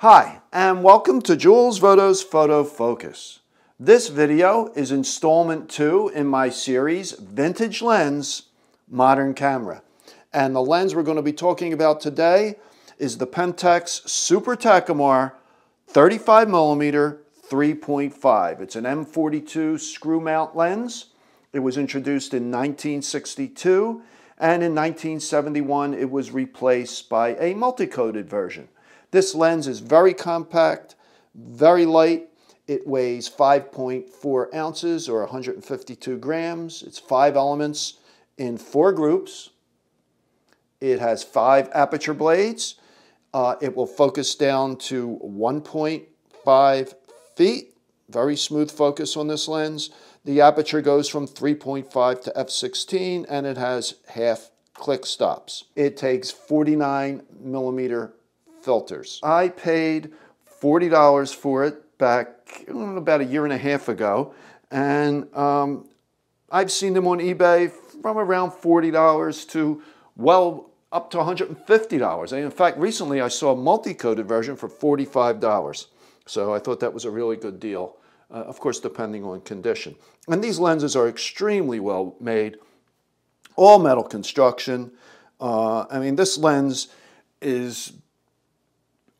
Hi, and welcome to Jules Voto's Photo Focus. This video is installment 2 in my series, Vintage Lens, Modern Camera. And the lens we're going to be talking about today is the Pentax Super-Takumar 35mm 3.5. It's an M42 screw mount lens. It was introduced in 1962, and in 1971 it was replaced by a multi-coated version. This lens is very compact, very light. It weighs 5.4 ounces or 152 grams. It's 5 elements in 4 groups. It has 5 aperture blades. It will focus down to 1.5 feet. Very smooth focus on this lens. The aperture goes from 3.5 to f/16, and it has half click stops. It takes 49mm filters. I paid $40 for it back about a year and a half ago, and I've seen them on eBay from around $40 to well up to $150. And in fact, recently I saw a multi-coated version for $45. So I thought that was a really good deal, of course depending on condition. And these lenses are extremely well made, all metal construction. I mean, this lens is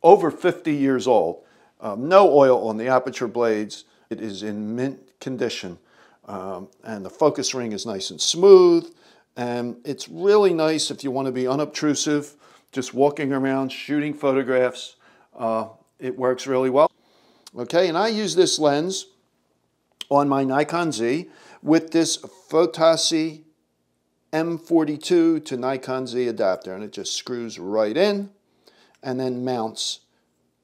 over 50 years old. No oil on the aperture blades. It is in mint condition. And the focus ring is nice and smooth. And it's really nice if you want to be unobtrusive, just walking around, shooting photographs. It works really well. Okay, and I use this lens on my Nikon Z with this Photassi M42 to Nikon Z adapter. And it just screws right in and then mounts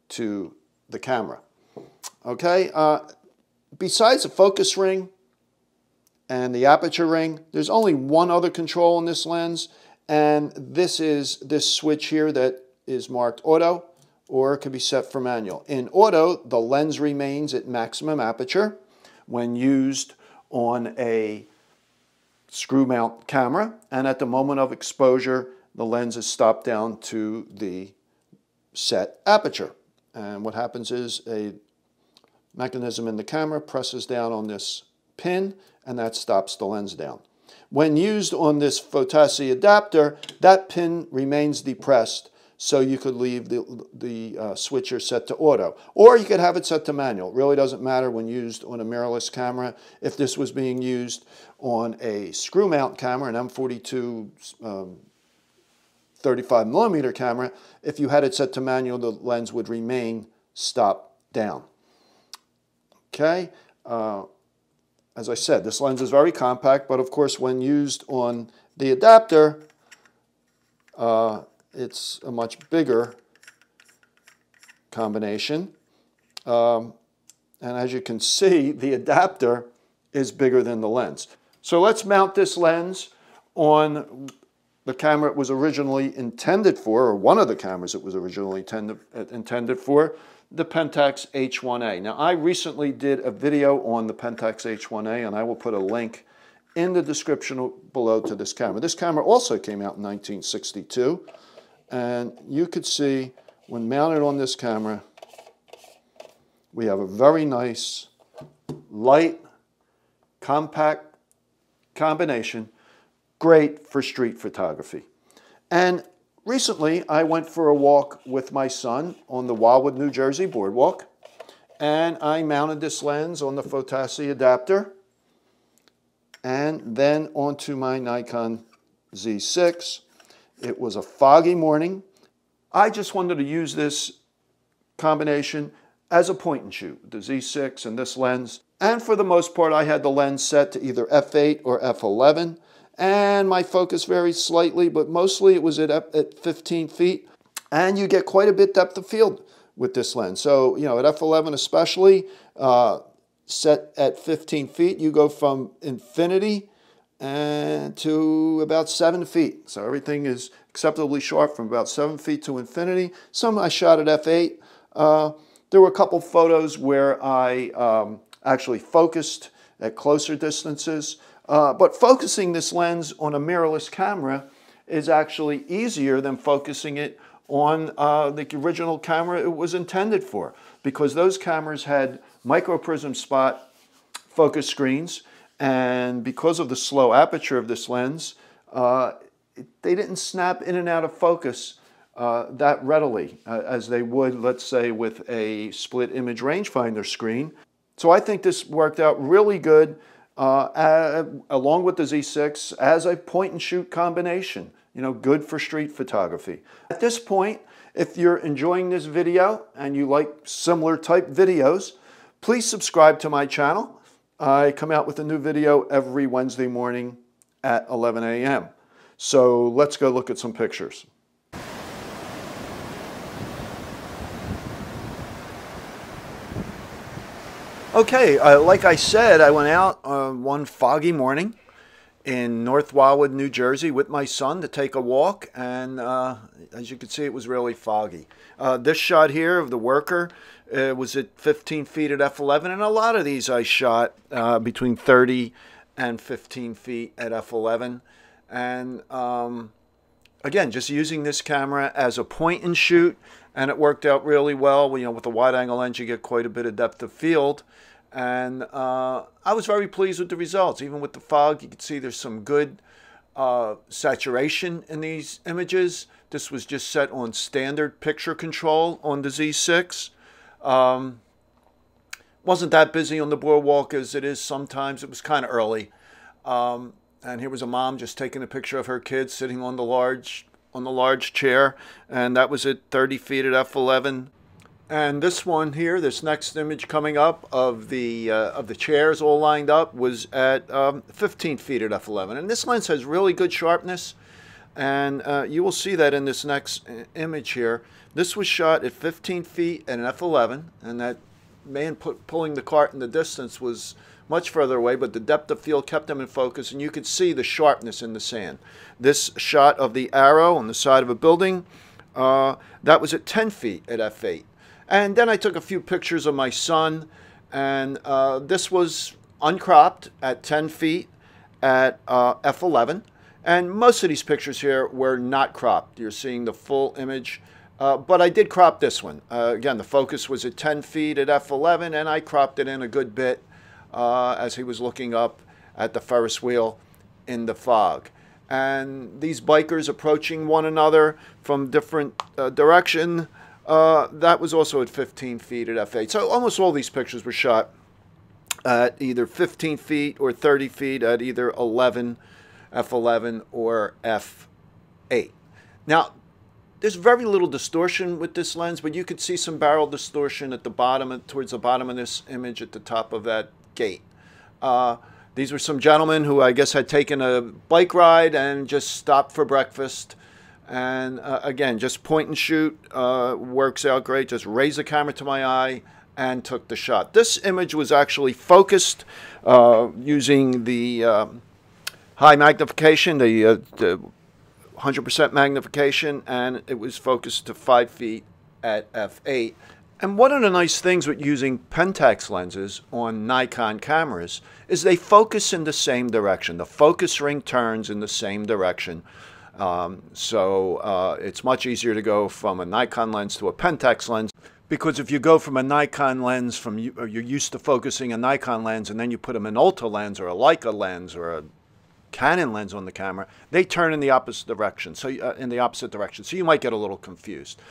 to the camera. Okay, besides the focus ring and the aperture ring, there's only one other control in this lens, and this is this switch here that is marked auto, or it can be set for manual. In auto, the lens remains at maximum aperture when used on a screw mount camera, and at the moment of exposure, the lens is stopped down to the set aperture. And what happens is a mechanism in the camera presses down on this pin, and that stops the lens down. When used on this Photassi adapter, that pin remains depressed, so you could leave the switcher set to auto. Or you could have it set to manual. It really doesn't matter when used on a mirrorless camera. If this was being used on a screw mount camera, an M42 35mm camera, if you had it set to manual, the lens would remain stopped down. Okay, as I said, this lens is very compact, but of course when used on the adapter, it's a much bigger combination. And as you can see, the adapter is bigger than the lens. So let's mount this lens on the camera it was originally intended for, or one of the cameras it was originally intended for, the Pentax H1A. Now, I recently did a video on the Pentax H1A, and I will put a link in the description below to this camera. This camera also came out in 1962, and you could see when mounted on this camera, we have a very nice, light, compact combination. Great for street photography. And recently I went for a walk with my son on the Wildwood, New Jersey boardwalk, and I mounted this lens on the Photassi adapter and then onto my Nikon Z6. It was a foggy morning. I just wanted to use this combination as a point and shoot, the Z6 and this lens. And for the most part, I had the lens set to either f8 or f11. And my focus varies slightly, but mostly it was at 15 feet. And you get quite a bit depth of field with this lens. So, you know, at f11 especially, set at 15 feet, you go from infinity to about 7 feet. So everything is acceptably sharp from about 7 feet to infinity. Some I shot at f8. There were a couple photos where I actually focused at closer distances. But focusing this lens on a mirrorless camera is actually easier than focusing it on the original camera it was intended for, because those cameras had microprism spot focus screens, and because of the slow aperture of this lens, they didn't snap in and out of focus that readily as they would, let's say, with a split image rangefinder screen. So I think this worked out really good along with the Z6 as a point and shoot combination. You know, good for street photography. At this point, if you're enjoying this video and you like similar type videos, please subscribe to my channel. I come out with a new video every Wednesday morning at 11 a.m. So let's go look at some pictures. Okay, like I said, I went out one foggy morning in North Wildwood, New Jersey with my son to take a walk, and as you can see, it was really foggy. This shot here of the worker was at 15 feet at f11, and a lot of these I shot between 30 and 15 feet at f11. And again, just using this camera as a point and shoot, and it worked out really well. You know, with the wide angle lens, you get quite a bit of depth of field. And I was very pleased with the results. Even with the fog, you can see there's some good saturation in these images. This was just set on standard picture control on the Z6. Wasn't that busy on the boardwalk as it is sometimes. It was kind of early. And here was a mom just taking a picture of her kids sitting on the large chair, and that was at 30 feet at f11. And this one here, this next image coming up of the chairs all lined up, was at 15 feet at f11. And this lens has really good sharpness, and you will see that in this next image here. This was shot at 15 feet at an f11, and that man pulling the cart in the distance was much further away, but the depth of field kept him in focus, and you could see the sharpness in the sand. This shot of the arrow on the side of a building, that was at 10 feet at f8. And then I took a few pictures of my son, and this was uncropped at 10 feet at f11. And most of these pictures here were not cropped. You're seeing the full image. But I did crop this one. Again, the focus was at 10 feet at f11, and I cropped it in a good bit as he was looking up at the Ferris wheel in the fog. And these bikers approaching one another from different direction, that was also at 15 feet at f8. So almost all these pictures were shot at either 15 feet or 30 feet at either f11 or f8. Now, there's very little distortion with this lens, but you could see some barrel distortion at the bottom, towards the bottom of this image at the top of that gate. These were some gentlemen who I guess had taken a bike ride and just stopped for breakfast. And again, just point and shoot works out great. Just raised the camera to my eye and took the shot. This image was actually focused using the high magnification, the 100% magnification, and it was focused to 5 feet at f8. And one of the nice things with using Pentax lenses on Nikon cameras is they focus in the same direction. The focus ring turns in the same direction. So it's much easier to go from a Nikon lens to a Pentax lens, because if you go from a Nikon lens, you're used to focusing a Nikon lens, and then you put them an Ulta lens or a Leica lens or a Canon lens on the camera, they turn in the opposite direction. So you might get a little confused.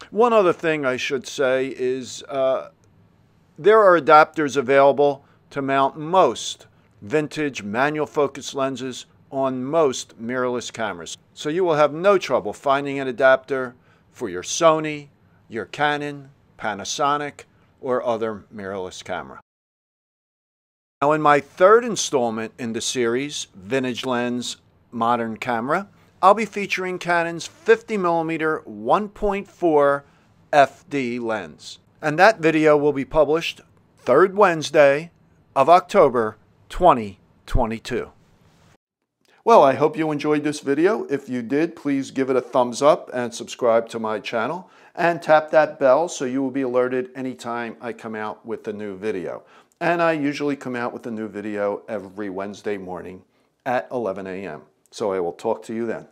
One other thing I should say is there are adapters available to mount most vintage manual focus lenses on most mirrorless cameras. So you will have no trouble finding an adapter for your Sony, your Canon, Panasonic, or other mirrorless camera. Now, in my third installment in the series, Vintage Lens Modern Camera, I'll be featuring Canon's 50mm 1.4 FD lens. And that video will be published third Wednesday of October 2022. Well, I hope you enjoyed this video. If you did, please give it a thumbs up and subscribe to my channel. And tap that bell so you will be alerted anytime I come out with a new video. And I usually come out with a new video every Wednesday morning at 11 a.m. So I will talk to you then.